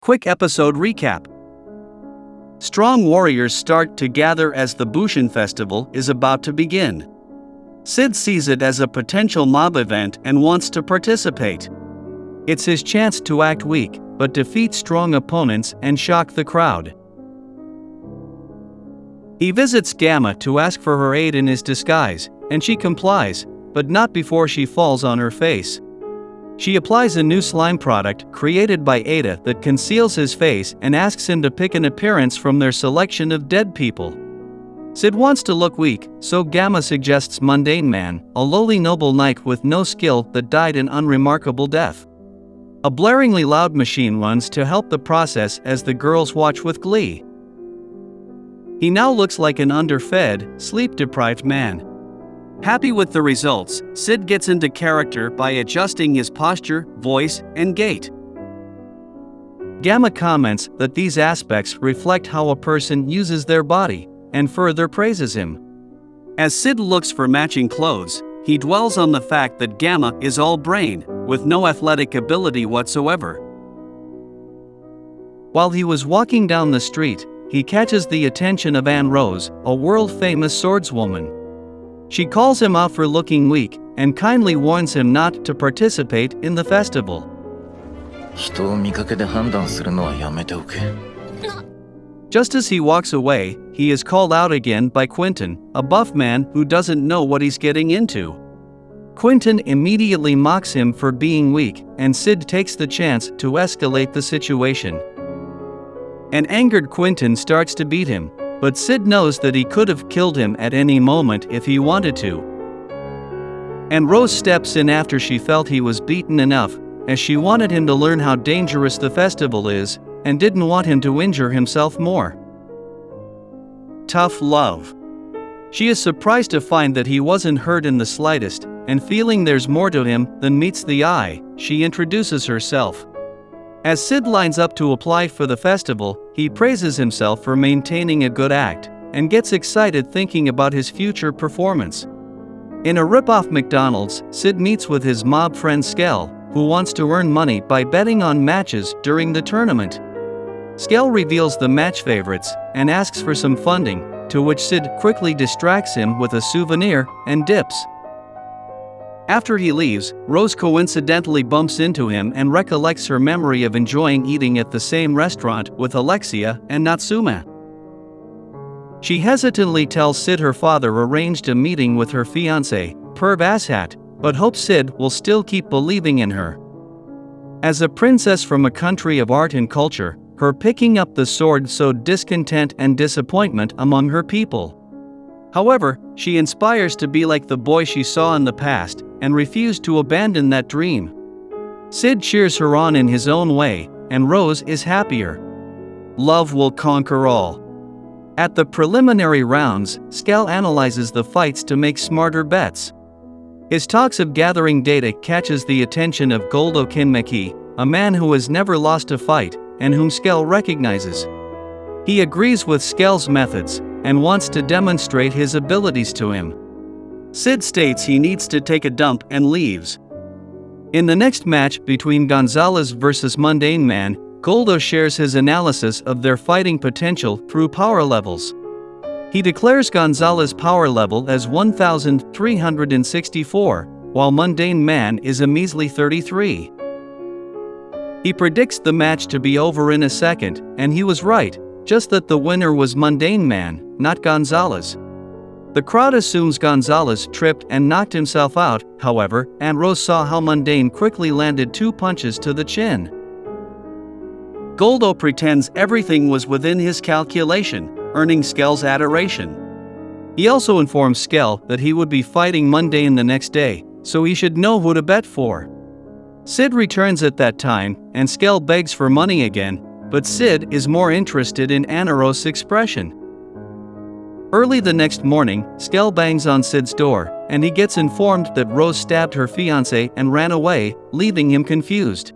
Quick episode recap. Strong warriors start to gather as the Bushin Festival is about to begin. Sid sees it as a potential mob event and wants to participate. It's his chance to act weak, but defeat strong opponents and shock the crowd. He visits Gamma to ask for her aid in his disguise, and she complies, but not before she falls on her face. She applies a new slime product created by Ada that conceals his face and asks him to pick an appearance from their selection of dead people. Sid wants to look weak, so Gamma suggests Mudane Mann, a lowly noble knight with no skill that died an unremarkable death. A blaringly loud machine runs to help the process as the girls watch with glee. He now looks like an underfed, sleep-deprived man. Happy with the results, Sid gets into character by adjusting his posture, voice, and gait. Gamma comments that these aspects reflect how a person uses their body, and further praises him. As Sid looks for matching clothes, he dwells on the fact that Gamma is all brain, with no athletic ability whatsoever. While he was walking down the street, he catches the attention of Anne Rose, a world-famous swordswoman. She calls him out for looking weak, and kindly warns him not to participate in the festival. Just as he walks away, he is called out again by Quentin, a buff man who doesn't know what he's getting into. Quentin immediately mocks him for being weak, and Sid takes the chance to escalate the situation. An angered Quentin starts to beat him, but Sid knows that he could have killed him at any moment if he wanted to. And Rose steps in after she felt he was beaten enough, as she wanted him to learn how dangerous the festival is, and didn't want him to injure himself more. Tough love. She is surprised to find that he wasn't hurt in the slightest, and feeling there's more to him than meets the eye, she introduces herself. As Sid lines up to apply for the festival, he praises himself for maintaining a good act, and gets excited thinking about his future performance. In a rip-off McDonald's, Sid meets with his mob friend Skell, who wants to earn money by betting on matches during the tournament. Skell reveals the match favorites, and asks for some funding, to which Sid quickly distracts him with a souvenir, and dips. After he leaves, Rose coincidentally bumps into him and recollects her memory of enjoying eating at the same restaurant with Alexia and Natsume. She hesitantly tells Sid her father arranged a meeting with her fiancé, Perv Asshat, but hopes Sid will still keep believing in her. As a princess from a country of art and culture, her picking up the sword sowed discontent and disappointment among her people. However, she inspires to be like the boy she saw in the past, and refused to abandon that dream. Sid cheers her on in his own way, and Rose is happier. Love will conquer all. At the preliminary rounds, Skell analyzes the fights to make smarter bets. His talks of gathering data catches the attention of Goldo Kinmeki, a man who has never lost a fight, and whom Skell recognizes. He agrees with Skell's methods, and wants to demonstrate his abilities to him. Sid states he needs to take a dump and leaves. In the next match between Gonzalez versus Mudane Mann, Goldo shares his analysis of their fighting potential through power levels. He declares Gonzalez's power level as 1,364, while Mudane Mann is a measly 33. He predicts the match to be over in a second, and he was right, just that the winner was Mudane Mann, not Gonzalez. The crowd assumes Gonzalez tripped and knocked himself out, however, and Rose saw how Mudane quickly landed 2 punches to the chin. Goldo pretends everything was within his calculation, earning Skell's adoration. He also informs Skell that he would be fighting Mudane the next day, so he should know who to bet for. Sid returns at that time, and Skell begs for money again, but Sid is more interested in Anaros' expression. Early the next morning, Skell bangs on Sid's door, and he gets informed that Rose stabbed her fiancé and ran away, leaving him confused.